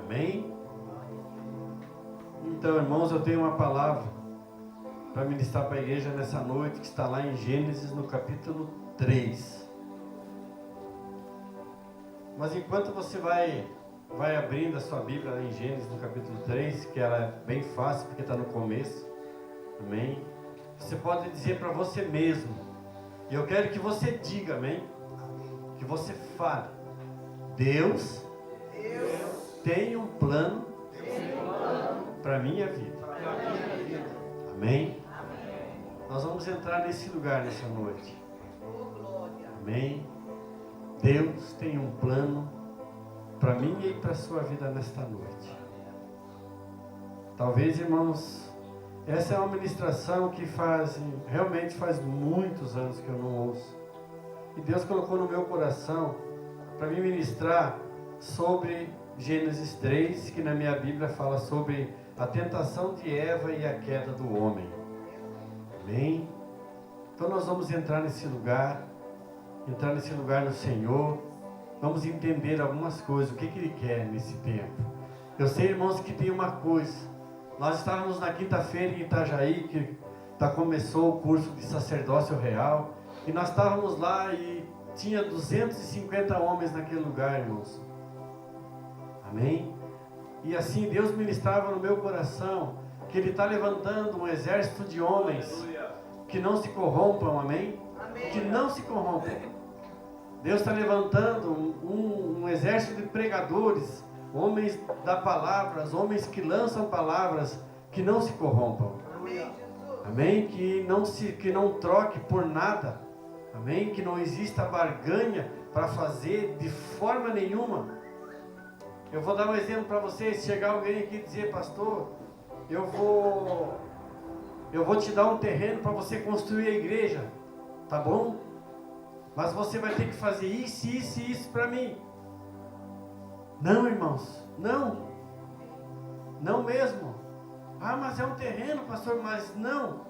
Amém? Então, irmãos, eu tenho uma palavra para ministrar para a igreja nessa noite, que está lá em Gênesis, no capítulo 3. Mas enquanto você vai abrindo a sua Bíblia lá em Gênesis, no capítulo 3, que ela é bem fácil, porque está no começo. Amém? Você pode dizer para você mesmo, e eu quero que você diga, amém? Que você fale: Deus tem um plano para a minha vida. Amém? Nós vamos entrar nesse lugar nessa noite. Amém? Deus tem um plano para mim e para a sua vida nesta noite. Talvez, irmãos, essa é uma ministração que realmente faz muitos anos que eu não ouço. E Deus colocou no meu coração para me ministrar sobre Gênesis 3, que na minha Bíblia fala sobre a tentação de Eva e a queda do homem. Amém? Então nós vamos entrar nesse lugar no Senhor. Vamos entender algumas coisas, o que Ele quer nesse tempo. Eu sei, irmãos, que tem uma coisa. Nós estávamos na quinta-feira em Itajaí, que começou o curso de sacerdócio real, e nós estávamos lá e tinha 250 homens naquele lugar, irmãos. Amém? E assim Deus ministrava no meu coração que Ele está levantando um exército de homens que não se corrompam, amém? Que não se corrompam. Deus está levantando um exército de pregadores, homens da palavra, homens que lançam palavras, que não se corrompam. Amém? Que não troque por nada. Amém? Que não exista barganha para fazer de forma nenhuma. Eu vou dar um exemplo para vocês. Chegar alguém aqui e dizer: pastor, eu vou te dar um terreno para você construir a igreja, tá bom? Mas você vai ter que fazer isso, isso e isso para mim. Não, irmãos, não mesmo. Ah, mas é um terreno, pastor, mas não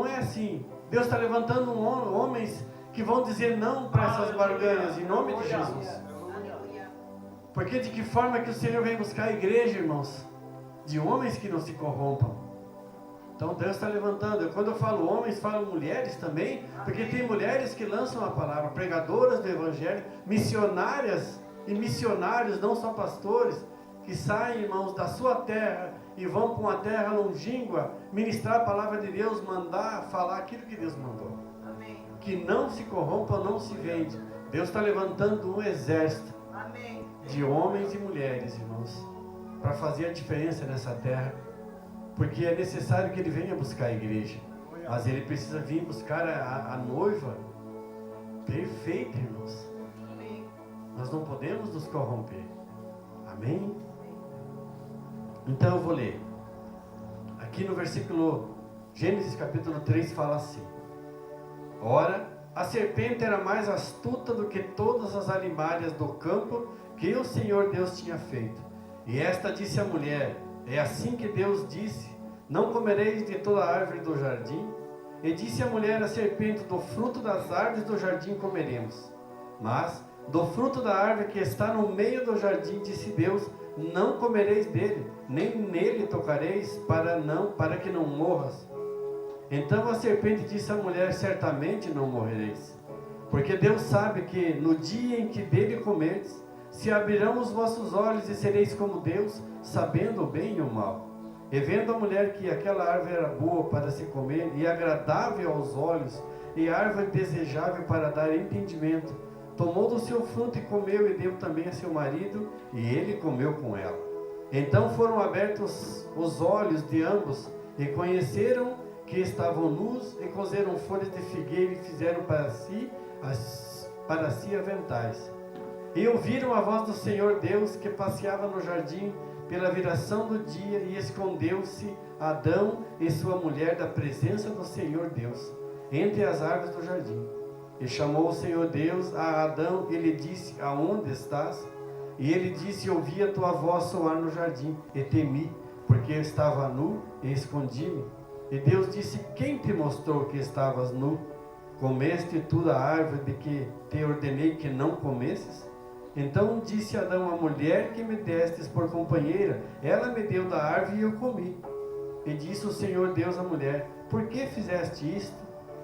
é assim. Deus está levantando homens que vão dizer não para essas barganhas, em nome de Jesus. Porque de que forma que o Senhor vem buscar a igreja, irmãos? De homens que não se corrompam. Então Deus está levantando. Quando eu falo homens, falo mulheres também, porque tem mulheres que lançam a palavra, pregadoras do evangelho, missionárias e missionários, não só pastores, que saem, irmãos, da sua terra e vão para uma terra longínqua, ministrar a palavra de Deus, mandar, falar aquilo que Deus mandou. Amém. Que não se corrompa, não se vende. Deus está levantando um exército. Amém. De homens e mulheres, irmãos, para fazer a diferença nessa terra, porque é necessário que Ele venha buscar a igreja, mas Ele precisa vir buscar a noiva perfeita, irmãos. Nós não podemos nos corromper. Amém? Então eu vou ler aqui no versículo Gênesis capítulo 3, fala assim: ora, a serpente era mais astuta do que todas as alimárias do campo que o Senhor Deus tinha feito. E esta disse à mulher: é assim que Deus disse: não comereis de toda a árvore do jardim? E disse a mulher à serpente: do fruto das árvores do jardim comeremos. Mas do fruto da árvore que está no meio do jardim, disse Deus: não comereis dele, nem nele tocareis, para que não morras. Então a serpente disse à mulher: certamente não morrereis, porque Deus sabe que no dia em que dele comerdes, se abrirão os vossos olhos e sereis como Deus, sabendo o bem e o mal. E vendo a mulher que aquela árvore era boa para se comer, e agradável aos olhos, e árvore desejável para dar entendimento, tomou do seu fruto e comeu, e deu também a seu marido, e ele comeu com ela. Então foram abertos os olhos de ambos, e conheceram que estavam nus, e cozeram folhas de figueira, e fizeram para si aventais. E ouviram a voz do Senhor Deus, que passeava no jardim pela viração do dia, e escondeu-se Adão e sua mulher da presença do Senhor Deus, entre as árvores do jardim. E chamou o Senhor Deus a Adão, e lhe disse: aonde estás? E ele disse: ouvi a tua voz soar no jardim, e temi, porque eu estava nu, e escondi-me. E Deus disse: quem te mostrou que estavas nu? Comeste tu da árvore de que te ordenei que não comesses? Então disse Adão: a mulher que me destes por companheira, ela me deu da árvore e eu comi. E disse o Senhor Deus à mulher: por que fizeste isto?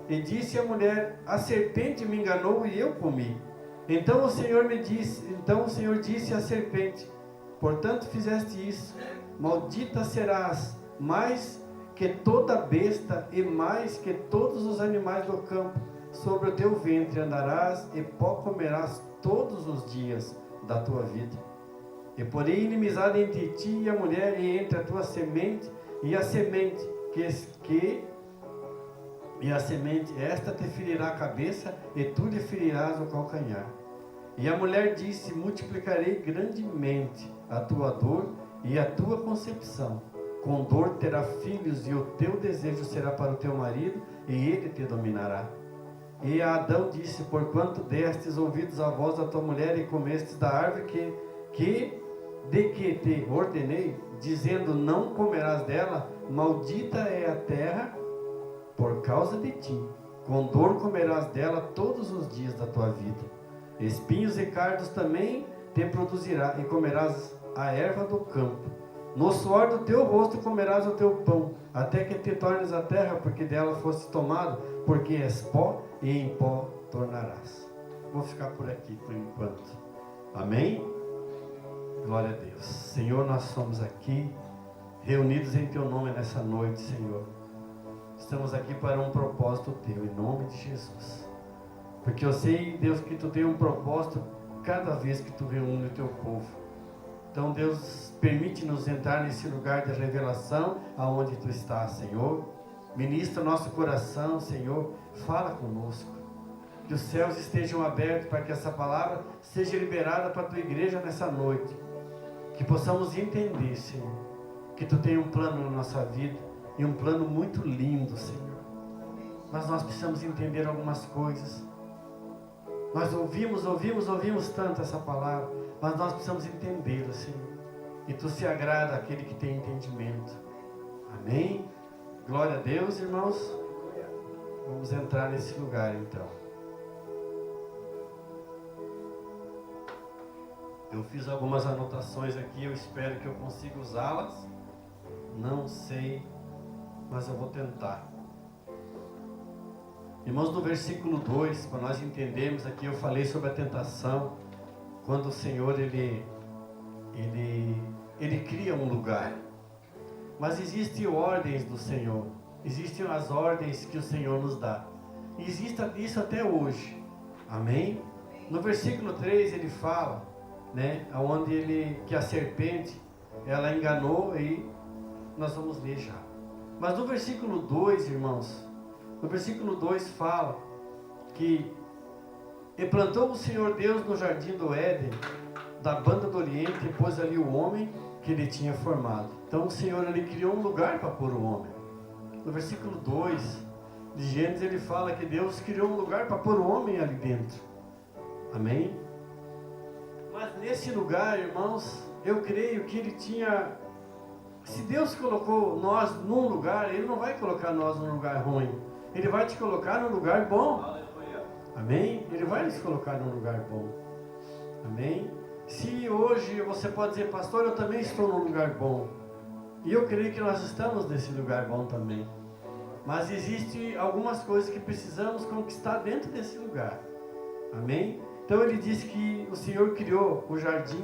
E disse a mulher: a serpente me enganou e eu comi. Então o Senhor disse à serpente: portanto fizeste isso, maldita serás mais que toda besta e mais que todos os animais do campo. Sobre o teu ventre andarás e pó comerás todos os dias da tua vida. E porém inimizade entre ti e a mulher, e entre a tua semente e a semente, esta te ferirá a cabeça, e tu lhe ferirás o calcanhar. E a mulher disse: multiplicarei grandemente a tua dor e a tua concepção. Com dor terá filhos, e o teu desejo será para o teu marido, e ele te dominará. E a Adão disse: porquanto destes ouvidos à voz da tua mulher, e comestes da árvore de que te ordenei, dizendo: não comerás dela, maldita é a terra por causa de ti. Com dor comerás dela todos os dias da tua vida. Espinhos e cardos também te produzirá, e comerás a erva do campo. No suor do teu rosto comerás o teu pão, até que te tornes a terra, porque dela foste tomado, porque és pó, e em pó tornarás. Vou ficar por aqui por enquanto. Amém? Glória a Deus. Senhor, nós somos aqui, reunidos em teu nome nessa noite, Senhor. Estamos aqui para um propósito teu, em nome de Jesus. Porque eu sei, Deus, que tu tem um propósito cada vez que tu reúne o teu povo. Então, Deus, permite-nos entrar nesse lugar de revelação aonde tu estás, Senhor. Ministra o nosso coração, Senhor. Fala conosco. Que os céus estejam abertos para que essa palavra seja liberada para a tua igreja nessa noite. Que possamos entender, Senhor, que tu tem um plano na nossa vida, e um plano muito lindo, Senhor. Mas nós precisamos entender algumas coisas. Nós ouvimos tanto essa palavra, mas nós precisamos entendê-la, Senhor. E tu se agrada àquele que tem entendimento. Amém? Glória a Deus, irmãos. Vamos entrar nesse lugar, então. Eu fiz algumas anotações aqui, eu espero que eu consiga usá-las. Não sei, mas eu vou tentar. Irmãos, no versículo 2, para nós entendermos aqui, eu falei sobre a tentação, quando o Senhor, Ele cria um lugar. Mas existem ordens do Senhor, existem as ordens que o Senhor nos dá. E existe isso até hoje. Amém? No versículo 3 ele fala, né, onde que a serpente, ela enganou, e nós vamos ler já. Mas no versículo 2, irmãos, no versículo 2 fala que: e plantou o Senhor Deus no jardim do Éden, da banda do Oriente, e pôs ali o homem que ele tinha formado. Então o Senhor, ele criou um lugar para pôr o homem. No versículo 2 de Gênesis, ele fala que Deus criou um lugar para pôr o homem ali dentro. Amém? Mas nesse lugar, irmãos, eu creio que ele tinha... Se Deus colocou nós num lugar, Ele não vai colocar nós num lugar ruim. Ele vai te colocar num lugar bom. Amém? Ele vai nos colocar num lugar bom. Amém? Se hoje você pode dizer: pastor, eu também estou num lugar bom. E eu creio que nós estamos nesse lugar bom também. Mas existem algumas coisas que precisamos conquistar dentro desse lugar. Amém? Então ele diz que o Senhor criou o jardim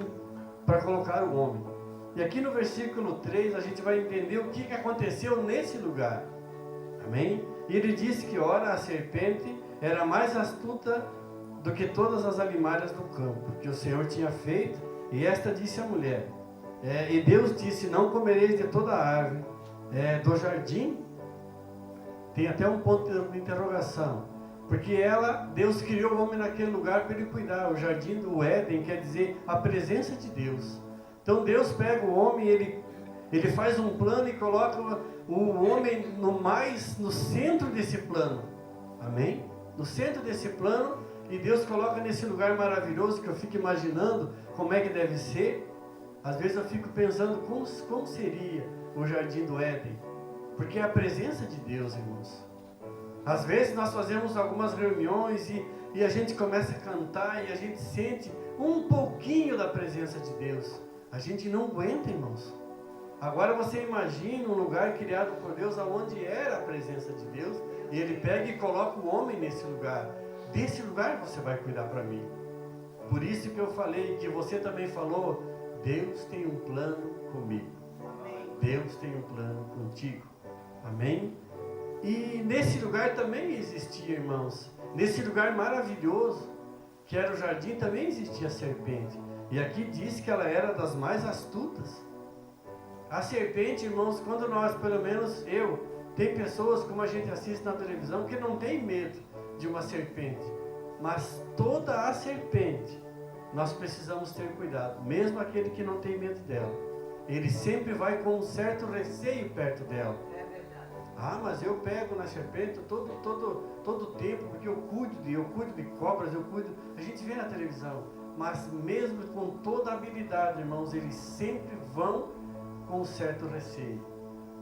para colocar o homem. E aqui no versículo 3 a gente vai entender o que aconteceu nesse lugar. Amém? E ele disse que, ora, a serpente era mais astuta do que todas as alimárias do campo que o Senhor tinha feito. E esta disse à mulher, e Deus disse: não comereis de toda a árvore do jardim. Tem até um ponto de interrogação, porque Deus criou o homem naquele lugar para ele cuidar. O jardim do Éden quer dizer a presença de Deus. Então Deus pega o homem, ele faz um plano e coloca o homem no centro desse plano. Amém? No centro desse plano, e Deus coloca nesse lugar maravilhoso que eu fico imaginando como é que deve ser. Às vezes eu fico pensando como seria o jardim do Éden, porque é a presença de Deus, irmãos. Às vezes nós fazemos algumas reuniões e a gente começa a cantar e a gente sente um pouquinho da presença de Deus, a gente não aguenta, irmãos. Agora você imagina um lugar criado por Deus, aonde era a presença de Deus, e Ele pega e coloca o homem nesse lugar. Desse lugar você vai cuidar para mim. Por isso que eu falei, que você também falou, Deus tem um plano comigo. Deus tem um plano contigo. Amém? E nesse lugar também existia, irmãos, nesse lugar maravilhoso, que era o jardim, também existia a serpente. E aqui diz que ela era das mais astutas. A serpente, irmãos, quando nós, pelo menos eu, tem pessoas, como a gente assiste na televisão, que não tem medo de uma serpente. Mas toda a serpente, nós precisamos ter cuidado. Mesmo aquele que não tem medo dela, ele sempre vai com um certo receio perto dela. É verdade. Ah, mas eu pego na serpente todo o tempo, porque eu cuido de cobras, a gente vê na televisão. Mas mesmo com toda a habilidade, irmãos, eles sempre vão com um certo receio,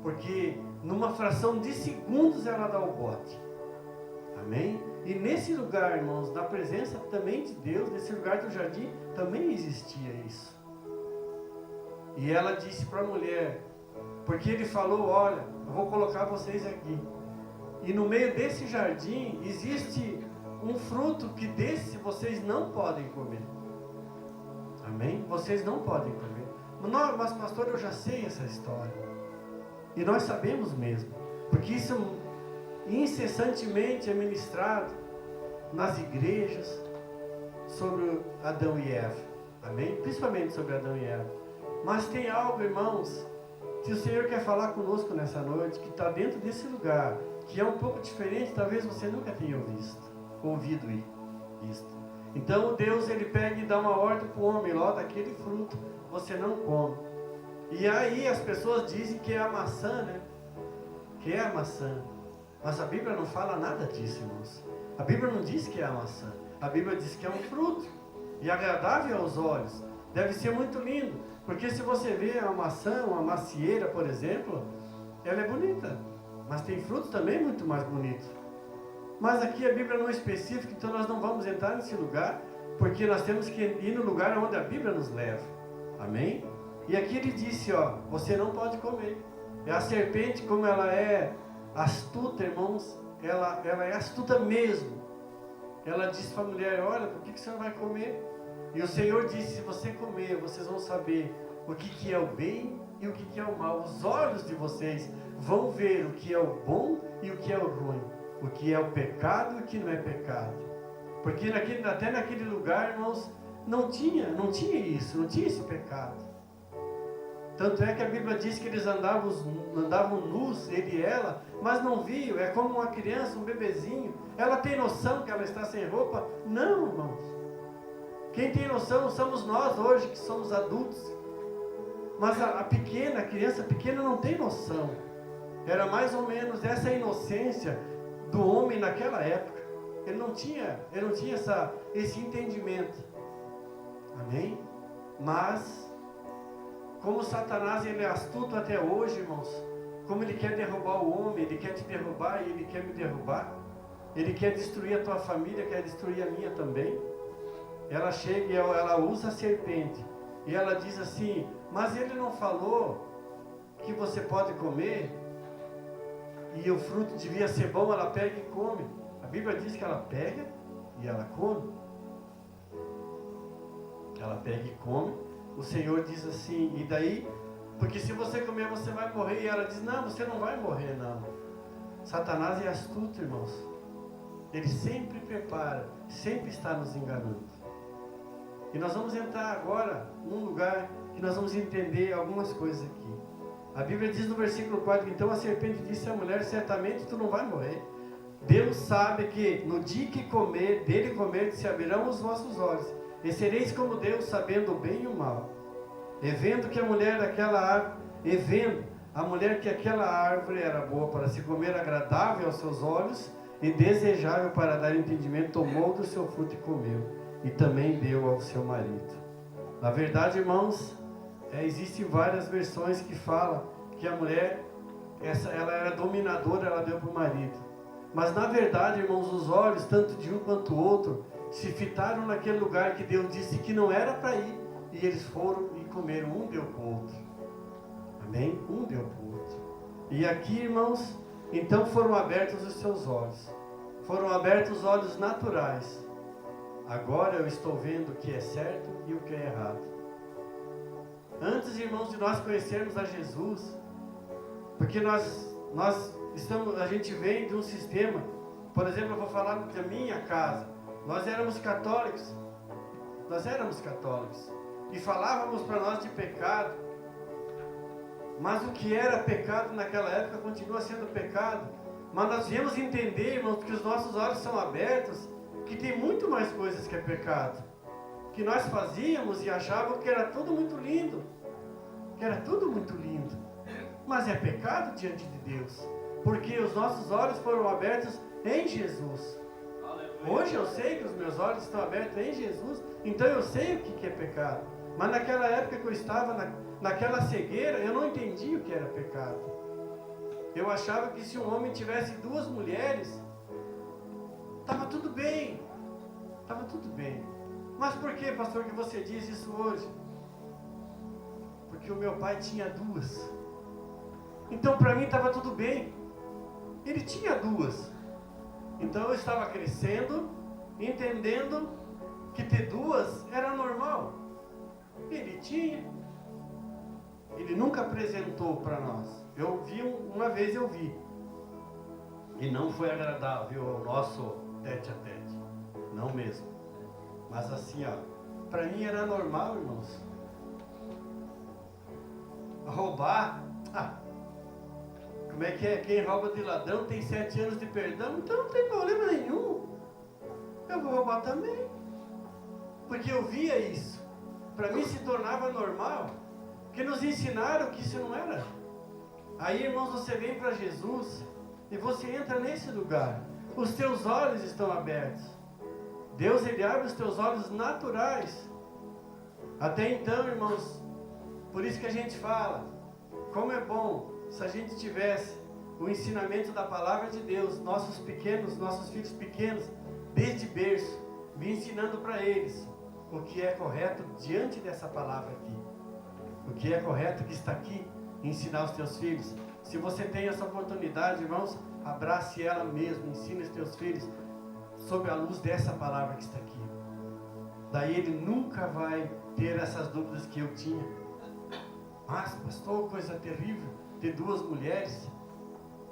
porque numa fração de segundos ela dá o bote. Amém? E nesse lugar, irmãos, na presença também de Deus, nesse lugar do jardim, também existia isso. E ela disse para a mulher, porque ele falou, olha, eu vou colocar vocês aqui, e no meio desse jardim existe um fruto que desse vocês não podem comer. Amém? Vocês não podem comer. Mas pastor, eu já sei essa história. E nós sabemos mesmo. Porque isso incessantemente é ministrado nas igrejas sobre Adão e Eva. Amém? Principalmente sobre Adão e Eva. Mas tem algo, irmãos, que o Senhor quer falar conosco nessa noite, que está dentro desse lugar, que é um pouco diferente, talvez você nunca tenha ouvido isso. Então Deus, ele pega e dá uma ordem para o homem, ó, daquele fruto você não come. E aí as pessoas dizem que é a maçã, né? Que é a maçã. Mas a Bíblia não fala nada disso, irmãos. A Bíblia não diz que é a maçã. A Bíblia diz que é um fruto. E agradável aos olhos. Deve ser muito lindo. Porque se você vê a maçã, uma macieira, por exemplo, ela é bonita. Mas tem frutos também muito mais bonitos. Mas aqui a Bíblia não é específica, então nós não vamos entrar nesse lugar, porque nós temos que ir no lugar onde a Bíblia nos leva. Amém? E aqui ele disse, ó, você não pode comer. E a serpente, como ela é astuta, irmãos, ela é astuta mesmo. Ela disse para a mulher, olha, por que você não vai comer? E o Senhor disse, se você comer, vocês vão saber o que é o bem e o que é o mal. Os olhos de vocês vão ver o que é o bom e o que é o ruim. O que é o pecado e o que não é pecado. Porque até naquele lugar, irmãos, não tinha isso, não tinha esse pecado. Tanto é que a Bíblia diz que eles andavam nus, ele e ela, mas não viam. É como uma criança, um bebezinho. Ela tem noção que ela está sem roupa? Não, irmãos. Quem tem noção somos nós hoje, que somos adultos. Mas a criança pequena não tem noção. Era mais ou menos essa inocência do homem naquela época. Ele não tinha esse entendimento. Amém? Mas, como Satanás, ele é astuto até hoje, irmãos. Como ele quer derrubar o homem, ele quer te derrubar e ele quer me derrubar. Ele quer destruir a tua família, quer destruir a minha também. Ela chega e ela usa a serpente. E ela diz assim, mas ele não falou que você pode comer? E o fruto devia ser bom, ela pega e come. A Bíblia diz que ela pega e ela come. Ela pega e come. O Senhor diz assim, e daí, porque se você comer você vai morrer. E ela diz, não, você não vai morrer não. Satanás é astuto, irmãos. Ele sempre prepara, sempre está nos enganando. E nós vamos entrar agora num lugar que nós vamos entender algumas coisas aqui. A Bíblia diz no versículo 4, então a serpente disse à mulher, certamente tu não vai morrer. Deus sabe que no dia que dele comer, se abrirão os vossos olhos, e sereis como Deus, sabendo o bem e o mal. E vendo que a mulher que aquela árvore era boa para se comer, agradável aos seus olhos, e desejável para dar entendimento, tomou do seu fruto e comeu, e também deu ao seu marido. Na verdade, irmãos, existem várias versões que falam que a mulher, ela era dominadora, ela deu para o marido. Mas na verdade, irmãos, os olhos, tanto de um quanto do outro, se fitaram naquele lugar que Deus disse que não era para ir, e eles foram e comeram, um deu para o outro. Amém? Um deu para o outro. E aqui, irmãos, então foram abertos os seus olhos. Foram abertos os olhos naturais. Agora eu estou vendo o que é certo e o que é errado. Antes, irmãos, de nós conhecermos a Jesus, porque a gente vem de um sistema, por exemplo, eu vou falar da minha casa. Nós éramos católicos. E falávamos para nós de pecado. Mas o que era pecado naquela época continua sendo pecado. Mas nós viemos entender, irmãos, que os nossos olhos são abertos, que tem muito mais coisas que é pecado. Que nós fazíamos e achávamos que era tudo muito lindo. Mas é pecado diante de Deus. Porque os nossos olhos foram abertos em Jesus. Hoje eu sei que os meus olhos estão abertos em Jesus. Então eu sei o que é pecado. Mas naquela época que eu estava naquela cegueira, eu não entendia o que era pecado. Eu achava que se um homem tivesse 2 mulheres, estava tudo bem. Mas por que, pastor, que você diz isso hoje? Porque o meu pai tinha 2. Então para mim estava tudo bem. Ele tinha 2. Então eu estava crescendo, entendendo que ter 2 era normal. Ele tinha. Ele nunca apresentou para nós. Uma vez eu vi. E não foi agradável o nosso tete a tete. Não mesmo. Mas assim, para mim era normal, irmãos. Roubar. Como é que é? Quem rouba de ladrão tem 7 anos de perdão, então não tem problema nenhum. Eu vou roubar também. Porque eu via isso. Para mim se tornava normal. Porque nos ensinaram que isso não era. Aí, irmãos, você vem para Jesus e você entra nesse lugar. Os teus olhos estão abertos. Deus, Ele abre os teus olhos naturais. Até então, irmãos, por isso que a gente fala, como é bom se a gente tivesse o ensinamento da palavra de Deus, nossos filhos pequenos, desde berço, me ensinando para eles o que é correto diante dessa palavra aqui. O que é correto que está aqui, ensinar os teus filhos. Se você tem essa oportunidade, irmãos, abrace ela mesmo, ensine os teus filhos sob a luz dessa palavra que está aqui. Daí ele nunca vai ter essas dúvidas que eu tinha. Mas, pastor, coisa terrível, ter 2 mulheres.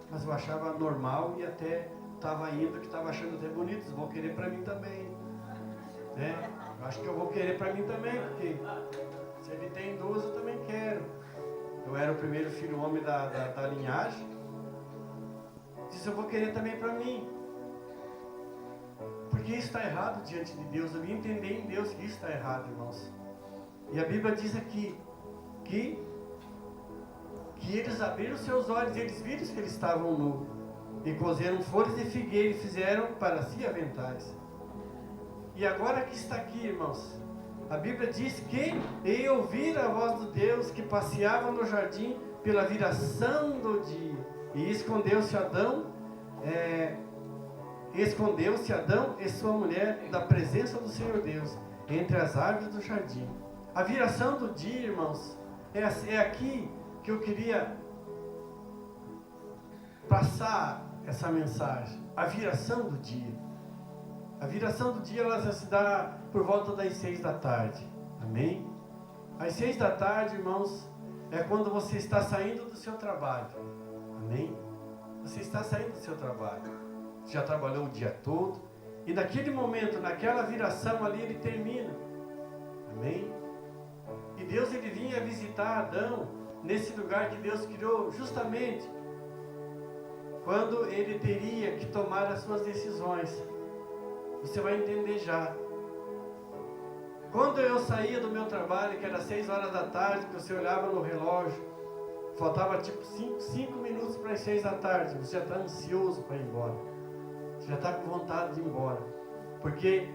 Mas eu achava normal e até estava indo, que estava achando até bonito. Vou querer para mim também. Né? Eu acho que eu vou querer para mim também, porque se ele tem 2, eu também quero. Eu era o primeiro filho homem da linhagem. Disse, eu vou querer também para mim. Porque isso está errado diante de Deus. Eu vim entender em Deus que isso está errado, irmãos. E a Bíblia diz aqui que eles abriram seus olhos e eles viram que eles estavam nus. E cozeram folhas de figueira e fizeram para si aventais. E agora que está aqui, irmãos, a Bíblia diz que e ouviram a voz do Deus que passeava no jardim pela viração do dia. E escondeu-se Adão e sua mulher da presença do Senhor Deus entre as árvores do jardim. A viração do dia, irmãos, é aqui que eu queria passar essa mensagem. A viração do dia. A viração do dia ela se dá por volta das 6 da tarde. Amém? Às 6 da tarde, irmãos, é quando você está saindo do seu trabalho. Amém? Você está saindo do seu trabalho. Você já trabalhou o dia todo. E naquele momento, naquela viração ali, ele termina. Amém? E Deus, ele vinha visitar Adão nesse lugar que Deus criou justamente quando ele teria que tomar as suas decisões. Você vai entender já. Quando eu saía do meu trabalho, que era 6 horas da tarde, que você olhava no relógio, faltava tipo 5 minutos para as 6 da tarde, você já está ansioso para ir embora. Você já está com vontade de ir embora. Porque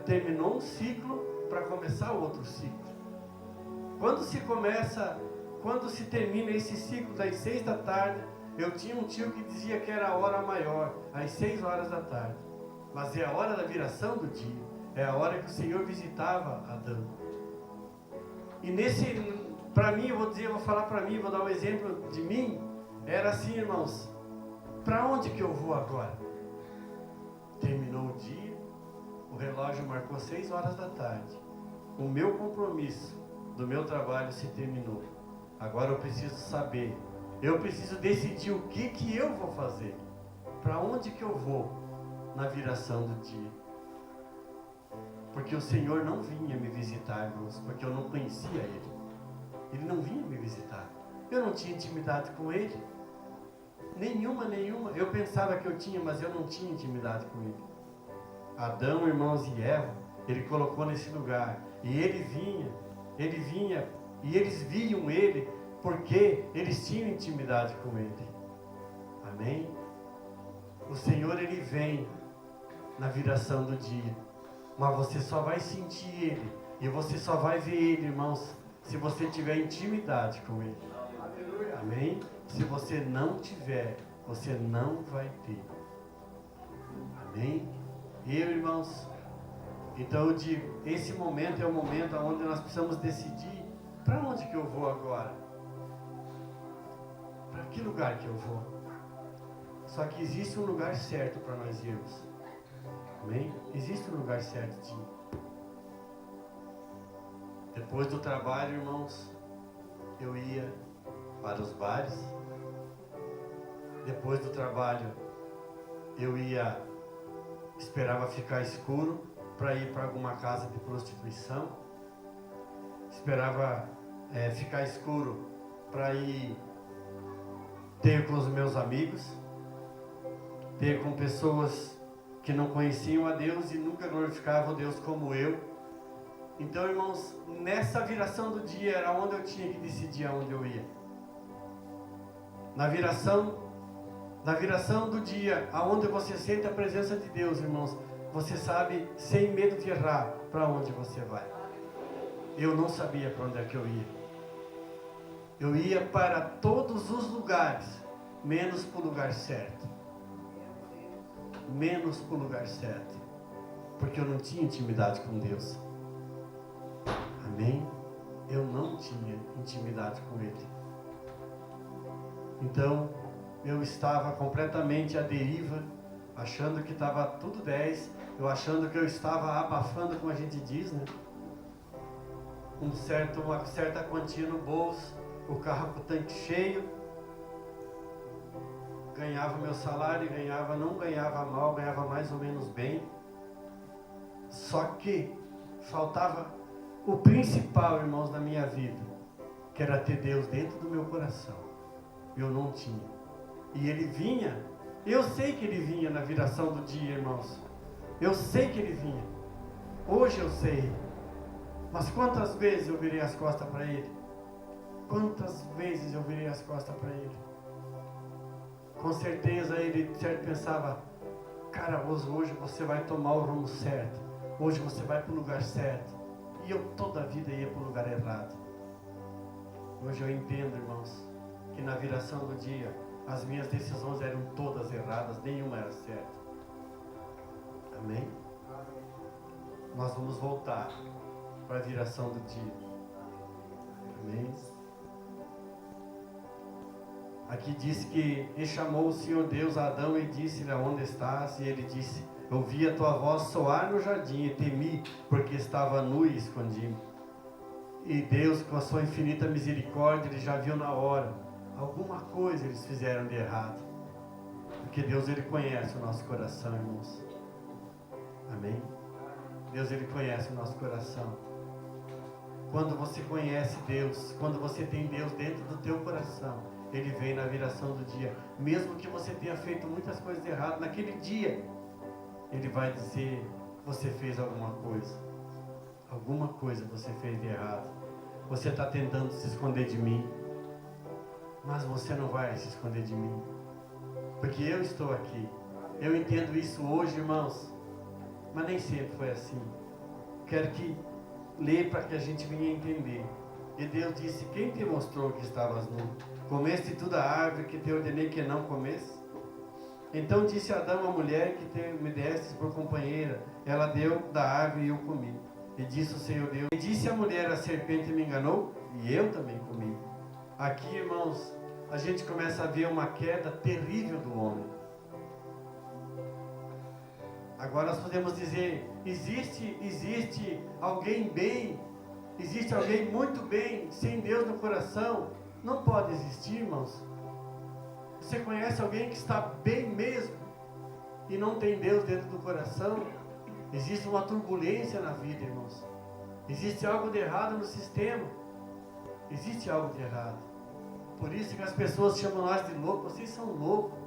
terminou um ciclo para começar outro ciclo. Quando se termina esse ciclo das 6 da tarde, eu tinha um tio que dizia que era a hora maior, às 6 horas da tarde. Mas é a hora da viração do dia. É a hora que o Senhor visitava Adão. E para mim, eu vou falar para mim, vou dar um exemplo de mim. Era assim, irmãos, para onde que eu vou agora? Terminou o dia, o relógio marcou 6 horas da tarde. O meu compromisso do meu trabalho se terminou. Agora eu preciso saber, eu preciso decidir o que eu vou fazer. Para onde que eu vou na viração do dia? Porque o Senhor não vinha me visitar, irmãos, porque eu não conhecia Ele. Ele não vinha me visitar. Eu não tinha intimidade com Ele. Nenhuma. Eu pensava que eu tinha, mas eu não tinha intimidade com Ele. Adão, irmãos, e Eva, Ele colocou nesse lugar. E Ele vinha, e eles viam Ele, porque eles tinham intimidade com Ele. Amém? O Senhor, Ele vem na viração do dia. Mas você só vai sentir Ele, e você só vai ver Ele, irmãos, se você tiver intimidade com Ele. Amém? Se você não tiver, você não vai ter. Amém? Irmãos, então eu digo, esse momento é o momento onde nós precisamos decidir para onde que eu vou agora. Para que lugar que eu vou? Só que existe um lugar certo para nós irmos. Amém? Existe um lugar certo de ir. Depois do trabalho, irmãos, eu ia para os bares. Depois do trabalho, eu esperava ficar escuro para ir para alguma casa de prostituição. Esperava ficar escuro para ir ter com os meus amigos, ter com pessoas que não conheciam a Deus e nunca glorificavam a Deus como eu. Então, irmãos, nessa viração do dia era onde eu tinha que decidir aonde eu ia. Na viração do dia, aonde você sente a presença de Deus, irmãos, você sabe, sem medo de errar, para onde você vai. Eu não sabia para onde é que eu ia. Eu ia para todos os lugares, menos para o lugar certo. Menos para o lugar certo. Porque eu não tinha intimidade com Deus. Amém? Eu não tinha intimidade com Ele. Então, eu estava completamente à deriva, achando que estava tudo 10, eu achando que eu estava abafando, como a gente diz, né? Uma certa quantia no bolso, o carro com o tanque cheio, ganhava meu salário, não ganhava mal, ganhava mais ou menos bem. Só que faltava o principal, irmãos, na minha vida, que era ter Deus dentro do meu coração. Eu não tinha. E Ele vinha, eu sei que Ele vinha na viração do dia, irmãos. Eu sei que Ele vinha. Hoje eu sei. Mas quantas vezes eu virei as costas para Ele? Quantas vezes eu virei as costas para Ele? Com certeza Ele pensava, cara, hoje você vai tomar o rumo certo. Hoje você vai para o lugar certo. E eu toda a vida ia para o lugar errado. Hoje eu entendo, irmãos, que na viração do dia, as minhas decisões eram todas erradas, nenhuma era certa. Amém? Nós vamos voltar para a viração do dia. Amém? Aqui diz que Ele chamou o Senhor Deus a Adão e disse-lhe, onde estás? E ele disse, ouvi a tua voz soar no jardim e temi, porque estava nu e escondido. E Deus, com a sua infinita misericórdia, Ele já viu na hora. Alguma coisa eles fizeram de errado. Porque Deus, Ele conhece o nosso coração, irmãos. Amém? Deus, Ele conhece o nosso coração. Quando você conhece Deus, quando você tem Deus dentro do teu coração, Ele vem na viração do dia. Mesmo que você tenha feito muitas coisas erradas, naquele dia, Ele vai dizer que você fez alguma coisa. Alguma coisa você fez de errado. Você está tentando se esconder de mim. Mas você não vai se esconder de mim. Porque eu estou aqui. Eu entendo isso hoje, irmãos. Mas nem sempre foi assim. Quero que ler para que a gente venha entender. E Deus disse, quem te mostrou que estavas nu? Comeste toda a árvore que te ordenei que não comesse? Então disse Adão à mulher que me destes por companheira. ela deu da árvore e eu comi. E disse o Senhor Deus, e disse a mulher, a serpente me enganou, e eu também comi. Aqui, irmãos, a gente começa a ver uma queda terrível do homem. Agora nós podemos dizer, existe alguém bem, existe alguém muito bem, sem Deus no coração? Não pode existir, irmãos. Você conhece alguém que está bem mesmo e não tem Deus dentro do coração? Existe uma turbulência na vida, irmãos. Existe algo de errado no sistema. Existe algo de errado. Por isso que as pessoas chamam nós de loucos. Vocês são loucos.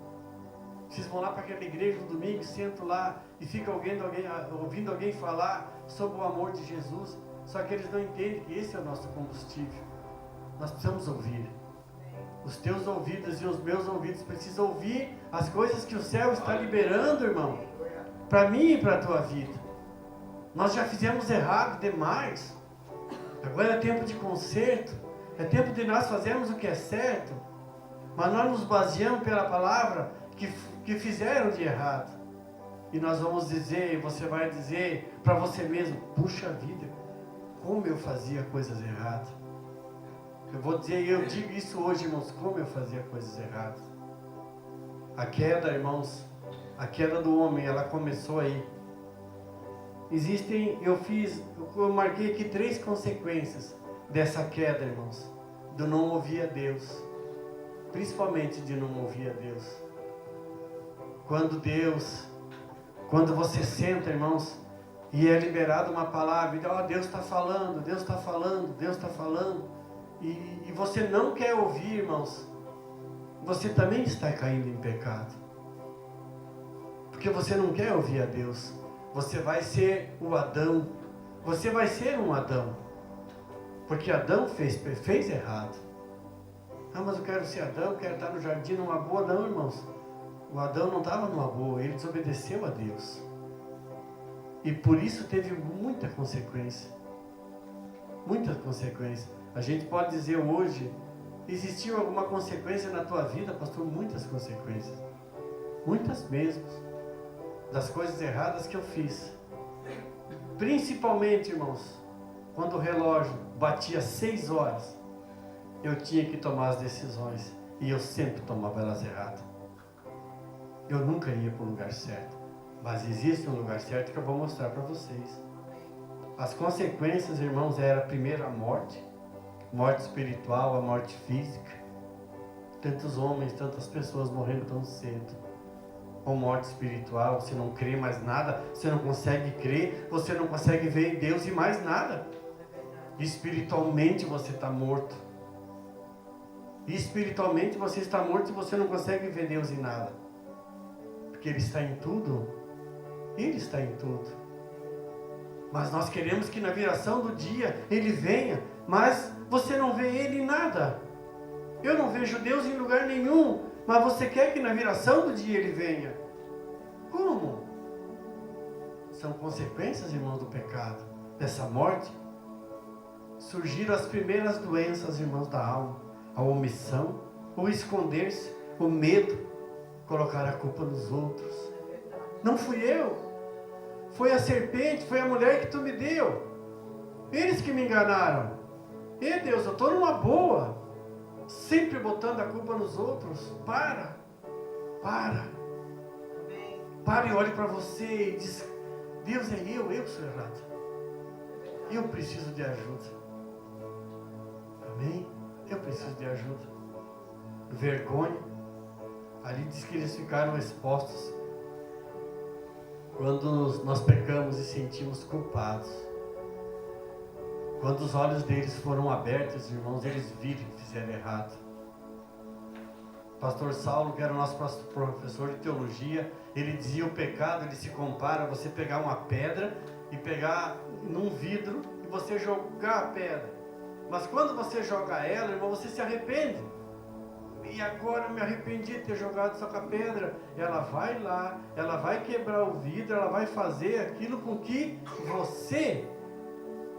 Vocês vão lá para aquela igreja no domingo, sentam lá e ficam ouvindo alguém falar sobre o amor de Jesus. Só que eles não entendem que esse é o nosso combustível. Nós precisamos ouvir. Os teus ouvidos e os meus ouvidos precisam ouvir as coisas que o céu está liberando, irmão. Para mim e para a tua vida. Nós já fizemos errado demais. Agora é tempo de conserto. É tempo de nós fazermos o que é certo. Mas nós nos baseamos pela palavra que fizeram de errado. E nós vamos dizer, você vai dizer para você mesmo, puxa vida, como eu fazia coisas erradas. Eu digo isso hoje, irmãos, como eu fazia coisas erradas. A queda, irmãos, a queda do homem, ela começou aí. Eu marquei aqui 3 consequências dessa queda, irmãos. Do não ouvir a Deus. Principalmente de não ouvir a Deus. Quando você senta, irmãos, e é liberada uma palavra, e Deus está falando, Deus está falando, Deus está falando, e você não quer ouvir, irmãos, você também está caindo em pecado. Porque você não quer ouvir a Deus. Você vai ser o Adão. Você vai ser um Adão. Porque Adão fez errado. Mas eu quero ser Adão, eu quero estar no jardim numa boa. Não, irmãos. O Adão não estava numa boa, ele desobedeceu a Deus. E por isso teve muita consequência. Muita consequência. A gente pode dizer hoje, existiu alguma consequência na tua vida, pastor? Muitas consequências. Muitas mesmo. Das coisas erradas que eu fiz. Principalmente, irmãos, quando o relógio batia 6 horas, eu tinha que tomar as decisões. E eu sempre tomava elas erradas. Eu nunca ia para o lugar certo. Mas existe um lugar certo que eu vou mostrar para vocês. As consequências, irmãos, era primeiro a morte. Morte espiritual, a morte física. Tantos homens, tantas pessoas morrendo tão cedo. Ou morte espiritual, você não crê mais nada, você não consegue crer, você não consegue ver em Deus e mais nada. Espiritualmente você está morto. Espiritualmente você está morto e você não consegue ver Deus em nada. Porque Ele está em tudo. Ele está em tudo. Mas nós queremos que na viração do dia Ele venha, mas você não vê Ele em nada. Eu não vejo Deus em lugar nenhum, mas você quer que na viração do dia Ele venha. Como? São consequências, irmãos, do pecado, dessa morte. Surgiram as primeiras doenças, irmãos, da alma. A omissão, o esconder-se, o medo, colocar a culpa nos outros. Não fui eu. Foi a serpente, foi a mulher que tu me deu. Eles que me enganaram. E Deus, eu estou numa boa. Sempre botando a culpa nos outros. Para e olhe para você e diz, Deus é eu que sou errado. Eu preciso de ajuda. Amém? Eu preciso de ajuda. Vergonha. Ali diz que eles ficaram expostos quando nós pecamos e sentimos culpados. Quando os olhos deles foram abertos, irmãos, eles viram que fizeram errado. Pastor Saulo, que era o nosso professor de teologia, ele dizia: o pecado, ele se compara a você pegar uma pedra e pegar num vidro e você jogar a pedra. Mas quando você joga ela, irmão, você se arrepende. E agora eu me arrependi de ter jogado só com a pedra. Ela vai lá, ela vai quebrar o vidro, ela vai fazer aquilo com que você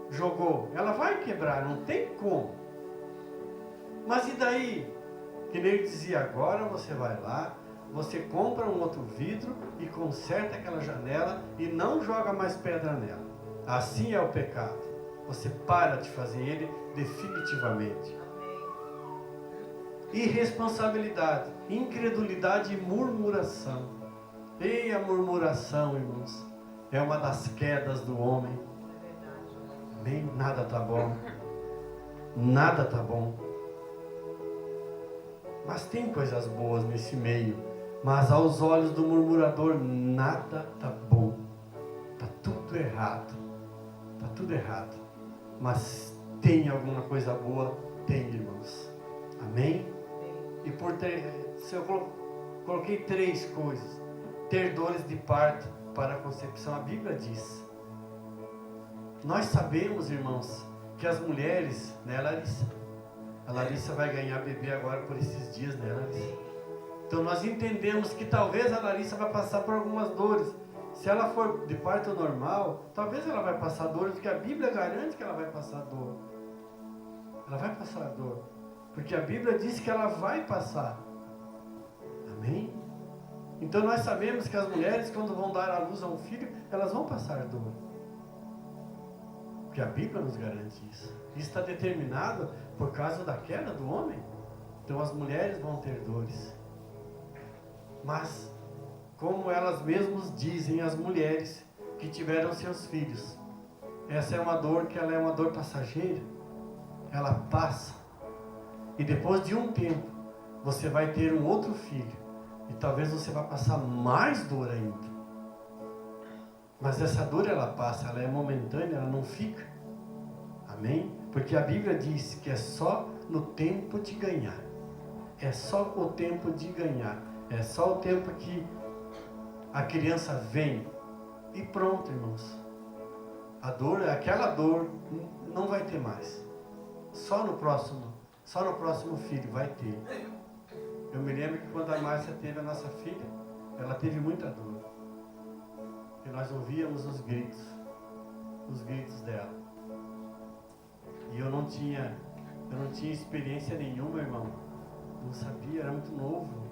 jogou. Ela vai quebrar, não tem como. Mas e daí? Que nem ele dizia, agora você vai lá, você compra um outro vidro e conserta aquela janela e não joga mais pedra nela. Assim é o pecado. Você para de fazer ele definitivamente. Irresponsabilidade, incredulidade e murmuração. E a murmuração, irmãos, é uma das quedas do homem. Amém? Nada tá bom. Nada tá bom. Mas tem coisas boas nesse meio. Mas aos olhos do murmurador, nada tá bom. Tá tudo errado. Tá tudo errado. Mas tem alguma coisa boa? Tem, irmãos. Amém? E por ter, se eu coloquei 3 coisas. Ter dores de parto para a concepção. A Bíblia diz. Nós sabemos, irmãos, que as mulheres, né, Larissa? A Larissa vai ganhar bebê agora por esses dias, né, Larissa? Então nós entendemos que talvez a Larissa vai passar por algumas dores. Se ela for de parto normal, talvez ela vai passar dores, porque a Bíblia garante que ela vai passar dor. Ela vai passar dor. Porque a Bíblia diz que ela vai passar. Amém? Então nós sabemos que as mulheres, quando vão dar à luz a um filho, elas vão passar dor. Porque a Bíblia nos garante isso. Isso está determinado por causa da queda do homem. Então as mulheres vão ter dores. Mas, como elas mesmas dizem, as mulheres que tiveram seus filhos, essa é uma dor que ela é uma dor passageira. Ela passa. E depois de um tempo, você vai ter um outro filho. E talvez você vá passar mais dor ainda. Mas essa dor ela passa, ela é momentânea, ela não fica. Amém? Porque a Bíblia diz que é só no tempo de ganhar. É só o tempo de ganhar. É só o tempo que a criança vem. E pronto, irmãos. A dor, aquela dor não vai ter mais. Só no próximo filho vai ter. Eu me lembro que quando a Márcia teve a nossa filha, ela teve muita dor. E nós ouvíamos os gritos dela. E eu não tinha experiência nenhuma, irmão. Não sabia, era muito novo.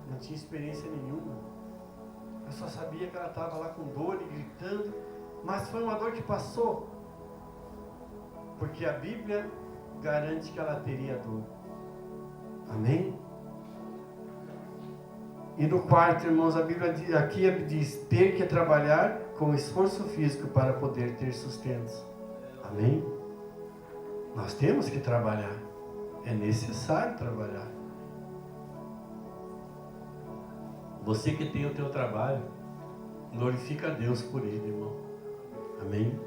Não tinha experiência nenhuma. Eu só sabia que ela estava lá com dor e gritando. Mas foi uma dor que passou. Porque a Bíblia garante que ela teria dor. Amém? E no quarto, irmãos, a Bíblia aqui diz ter que trabalhar com esforço físico para poder ter sustento. Amém? Nós temos que trabalhar. É necessário trabalhar. Você que tem o teu trabalho, glorifica a Deus por ele, irmão. Amém?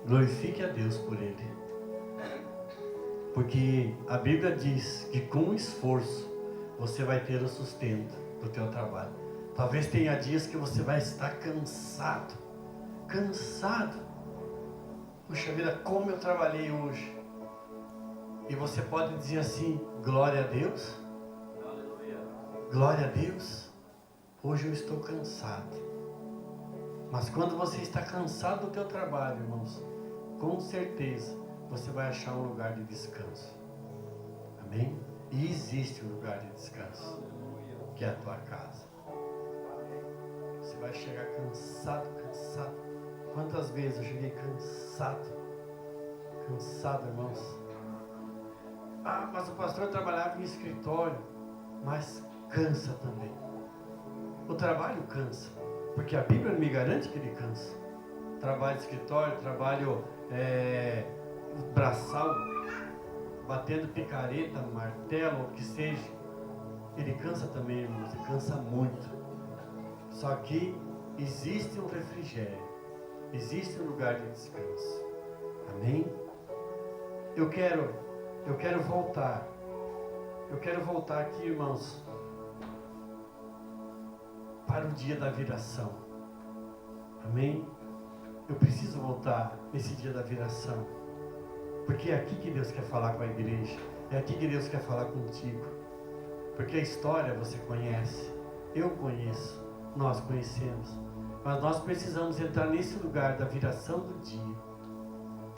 Glorifique a Deus por ele. Porque a Bíblia diz que com esforço você vai ter o sustento do teu trabalho. Talvez tenha dias que você vai estar cansado. Puxa vida, como eu trabalhei hoje. E você pode dizer assim, glória a Deus. Glória a Deus. Hoje eu estou cansado. Mas quando você está cansado do teu trabalho, irmãos, com certeza você vai achar um lugar de descanso. Amém? E existe um lugar de descanso, que é a tua casa. Você vai chegar cansado. Quantas vezes eu cheguei cansado, irmãos? Ah, mas o pastor trabalhava em escritório, mas cansa também. O trabalho cansa, porque a Bíblia me garante que ele cansa. Trabalho de escritório, trabalho braçal, batendo picareta, martelo, o que seja. Ele cansa também, irmãos, ele cansa muito. Só que existe um refrigério, existe um lugar de descanso. Amém? Eu quero voltar. Eu quero voltar aqui, irmãos, para o dia da viração. Amém? Eu preciso voltar nesse dia da viração. Porque é aqui que Deus quer falar com a igreja. É aqui que Deus quer falar contigo. Porque a história você conhece. Eu conheço. Nós conhecemos. Mas nós precisamos entrar nesse lugar da viração do dia.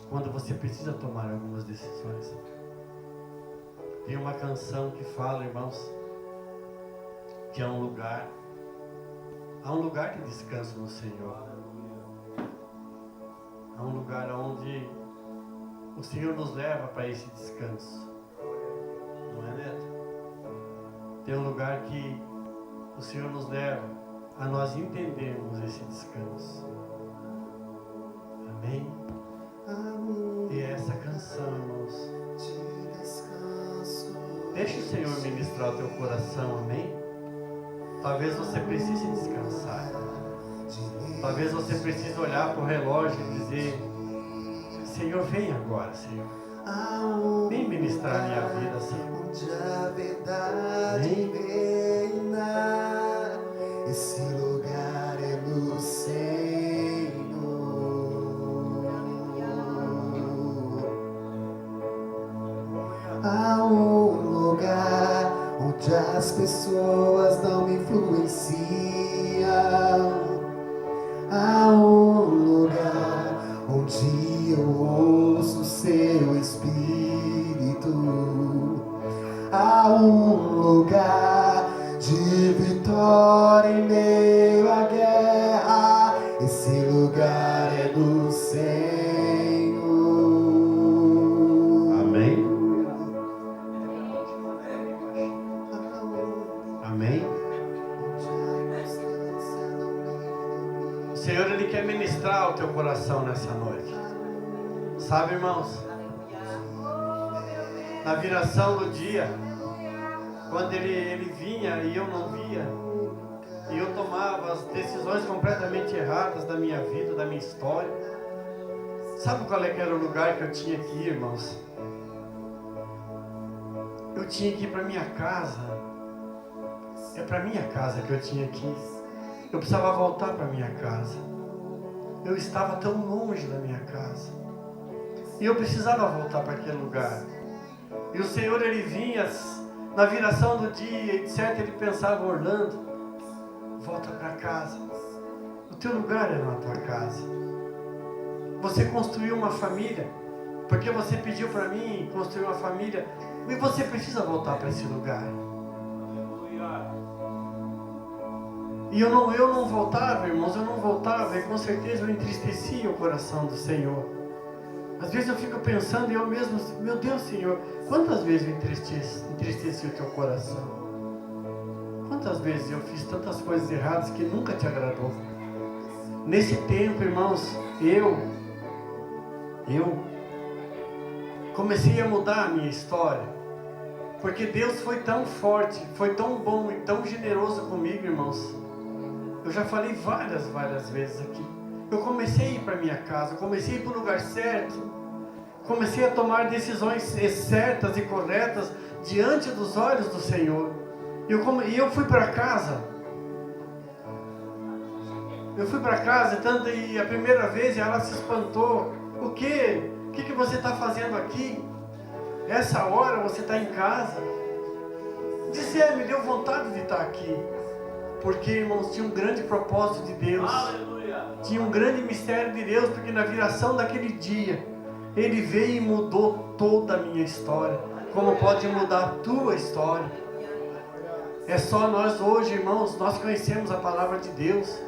Quando você precisa tomar algumas decisões. Tem uma canção que fala, irmãos, que há um lugar de descanso no Senhor. Há um lugar onde o Senhor nos leva para esse descanso. Não é, Neto? Tem um lugar que o Senhor nos leva a nós entendermos esse descanso. Amém? E essa canção, irmãos, deixa o Senhor ministrar o teu coração, amém? Talvez você precise descansar. Talvez você precise olhar para o relógio e dizer: Senhor, vem agora, Senhor. Vem ministrar a minha vida, Senhor. Vem. Esse lugar é no Senhor. Há um lugar onde as pessoas não me influenciam. Há um lugar onde eu ouço o seu Espírito. Há um lugar de vitória em meio à guerra. Esse lugar é do Senhor. Amém? Amém? O Senhor, Ele quer ministrar o teu coração nessa noite. Sabe, irmãos? Na viração do dia, quando ele vinha e eu não via, e eu tomava as decisões completamente erradas da minha vida, da minha história. Sabe qual é que era o lugar que eu tinha que ir, irmãos? Eu tinha que ir para minha casa. É para minha casa que eu tinha que ir. Eu precisava voltar para minha casa. Eu estava tão longe da minha casa. E eu precisava voltar para aquele lugar. E o Senhor, Ele vinha na viração do dia, e de certo Ele pensava: Orlando, volta para casa. O teu lugar é na tua casa. Você construiu uma família, porque você pediu para mim construir uma família, e você precisa voltar para esse lugar. E eu não voltava, irmãos, eu não voltava, e com certeza eu entristecia o coração do Senhor. Às vezes eu fico pensando, e eu mesmo, meu Deus, Senhor, quantas vezes eu entristeci o teu coração? Quantas vezes eu fiz tantas coisas erradas que nunca te agradou? Nesse tempo, irmãos, eu comecei a mudar a minha história, porque Deus foi tão forte, foi tão bom e tão generoso comigo, irmãos. Eu já falei várias vezes aqui. Eu comecei a ir para minha casa, eu comecei a ir para o lugar certo, comecei a tomar decisões certas e corretas diante dos olhos do Senhor. E eu fui para casa. Eu fui para casa, e a primeira vez ela se espantou. O que você está fazendo aqui? Essa hora você está em casa? Me deu vontade de estar aqui. Porque, irmãos, tinha um grande propósito de Deus. Aleluia. Tinha um grande mistério de Deus, porque na viração daquele dia, Ele veio e mudou toda a minha história. Como pode mudar a tua história? É só nós hoje, irmãos, nós conhecemos a palavra de Deus.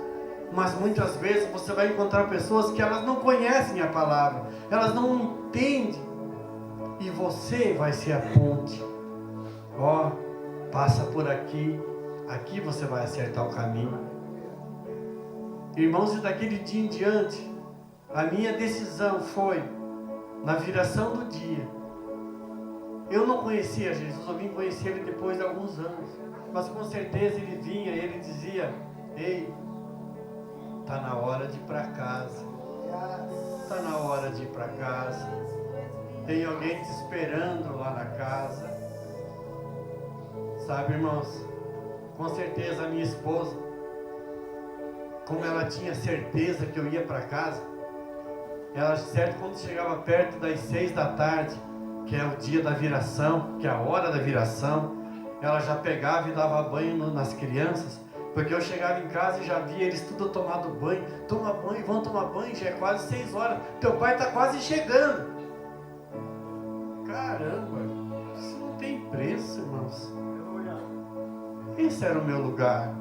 Mas muitas vezes você vai encontrar pessoas que elas não conhecem a palavra. Elas não entendem. E você vai ser a ponte. Passa por aqui. Aqui você vai acertar o caminho. Irmãos, e daquele dia em diante, a minha decisão foi, na viração do dia, eu não conhecia Jesus, eu vim conhecer Ele depois de alguns anos, mas com certeza Ele vinha e Ele dizia: ei, está na hora de ir para casa, está na hora de ir para casa, tem alguém te esperando lá na casa. Sabe, irmãos, com certeza a minha esposa, como ela tinha certeza que eu ia para casa, ela, certo, quando chegava perto das 6 da tarde, que é o dia da viração, que é a hora da viração, ela já pegava e dava banho nas crianças, porque eu chegava em casa e já via eles tudo tomado banho. Toma banho, vão tomar banho, já é quase 6 horas, teu pai está quase chegando. Caramba, isso não tem preço, irmãos. Esse era o meu lugar.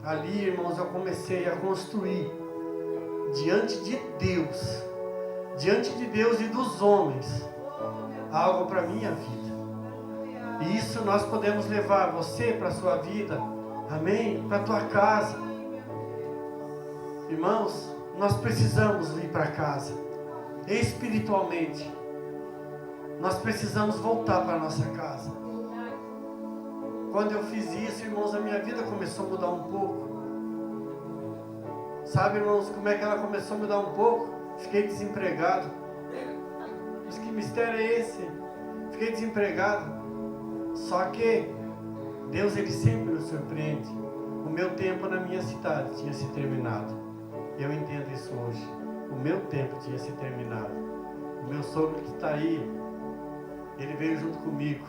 Ali, irmãos, eu comecei a construir diante de Deus e dos homens, algo para a minha vida. E isso nós podemos levar você para a sua vida, amém? Para a tua casa. Irmãos, nós precisamos ir para casa, espiritualmente. Nós precisamos voltar para a nossa casa. Quando eu fiz isso, irmãos, a minha vida começou a mudar um pouco. Sabe, irmãos, como é que ela começou a mudar um pouco? Fiquei desempregado. Mas que mistério é esse? Fiquei desempregado. Só que Deus, Ele sempre nos surpreende. O meu tempo na minha cidade tinha se terminado. Eu entendo isso hoje. O meu tempo tinha se terminado. O meu sogro que está aí, ele veio junto comigo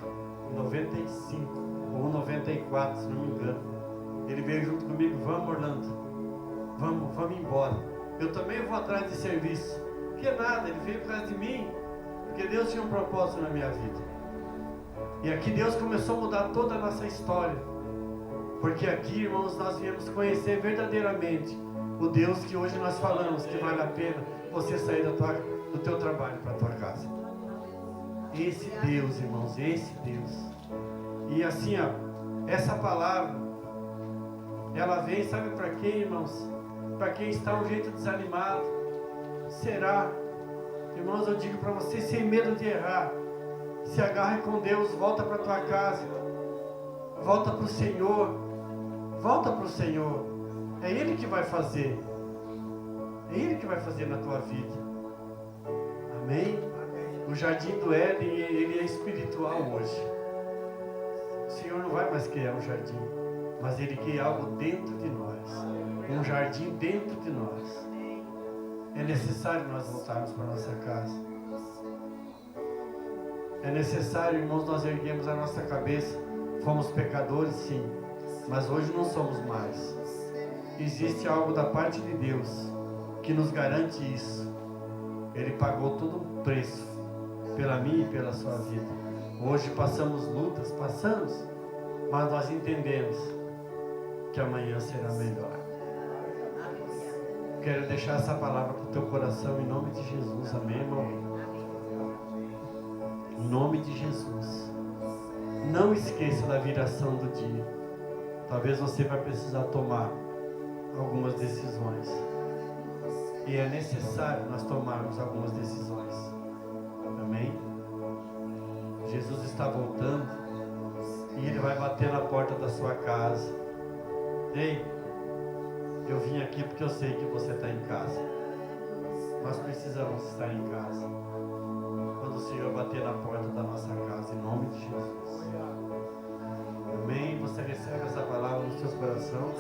em 95 ou 94, se não me engano. Ele veio junto comigo. Vamos, Orlando, vamos embora. Eu também vou atrás de serviço. Que nada, ele veio por causa de mim, porque Deus tinha um propósito na minha vida. E aqui Deus começou a mudar toda a nossa história, porque aqui, irmãos, nós viemos conhecer verdadeiramente o Deus que hoje nós falamos que vale a pena você sair do teu trabalho para a tua casa. Esse Deus, irmãos, esse Deus. E assim, ó, essa palavra, ela vem, sabe para quem, irmãos? Para quem está um jeito desanimado. Será? Irmãos, eu digo para você, sem medo de errar, se agarre com Deus, volta para a tua casa, volta para o Senhor, volta para o Senhor. É Ele que vai fazer. É Ele que vai fazer na tua vida. Amém? O jardim do Éden, ele é espiritual hoje. O Senhor não vai mais criar um jardim, mas Ele quer algo dentro de nós. Um jardim dentro de nós. É necessário nós voltarmos para a nossa casa. É necessário, irmãos, nós erguemos a nossa cabeça. Fomos pecadores, sim, mas hoje não somos mais. Existe algo da parte de Deus que nos garante isso. Ele pagou todo o preço pela minha e pela sua vida. Hoje passamos lutas, mas nós entendemos que amanhã será melhor. Quero deixar essa palavra para o teu coração em nome de Jesus, amém, irmão? Em nome de Jesus. Não esqueça da viração do dia. Talvez você vai precisar tomar algumas decisões. E é necessário nós tomarmos algumas decisões. Amém? Jesus está voltando e Ele vai bater na porta da sua casa. Ei, eu vim aqui porque eu sei que você está em casa. Nós precisamos estar em casa. Quando o Senhor bater na porta da nossa casa, em nome de Jesus. Amém? Você recebe essa palavra no seu coração?